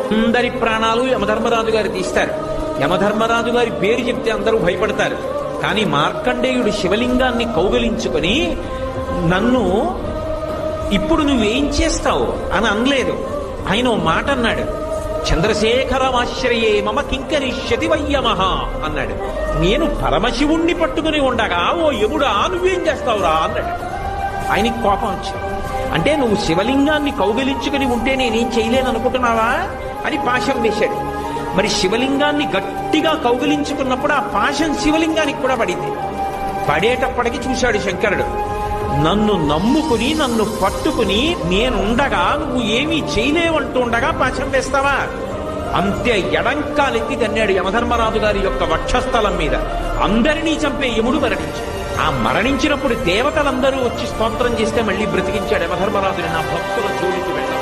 అందరి ప్రాణాలు యమధర్మరాజు గారు తీస్తారు. యమధర్మరాజు గారి పేరు చెప్తే అందరూ భయపడతారు. కానీ మార్కండేయుడు శివలింగాన్ని కౌగలించుకొని నన్ను ఇప్పుడు నువ్వేం చేస్తావు అని అనలేదు. ఆయన ఓ మాట అన్నాడు, చంద్రశేఖరమాశ్రయే మమ కింకరిష్యతి వయ్యమహ అన్నాడు. నేను పరమశివుణ్ణి పట్టుకుని ఉండగా ఓ యముడా నువ్వేం చేస్తావురా అన్నాడు. ఆయనకి కోపం వచ్చింది. అంటే నువ్వు శివలింగాన్ని కౌగిలించుకుని ఉంటే నేనేం చేయలేను అనుకుంటున్నావా అని పాశం వేశాడు. మరి శివలింగాన్ని గట్టిగా కౌగిలించుకున్నప్పుడు ఆ పాశం శివలింగానికి కూడా పడింది. పడేటప్పటికి చూశాడు శంకరుడు, నన్ను నమ్ముకుని నన్ను పట్టుకుని నేనుండగా నువ్వు ఏమీ చేయలేవంటుండగా పాశం వేస్తావా? అంతే ఎడంకాలెత్తి తన్నాడు యమధర్మరాజు గారి యొక్క వక్షస్థలం మీద. అందరినీ చంపే యముడు మరణించాడు. ఆ మరణించినప్పుడు దేవతలందరూ వచ్చి స్తోత్రం చేస్తే మళ్ళీ బ్రతికించాడు యమధర్మరాజుని. నా భక్తుల జోలికి వెళ్ళాడు.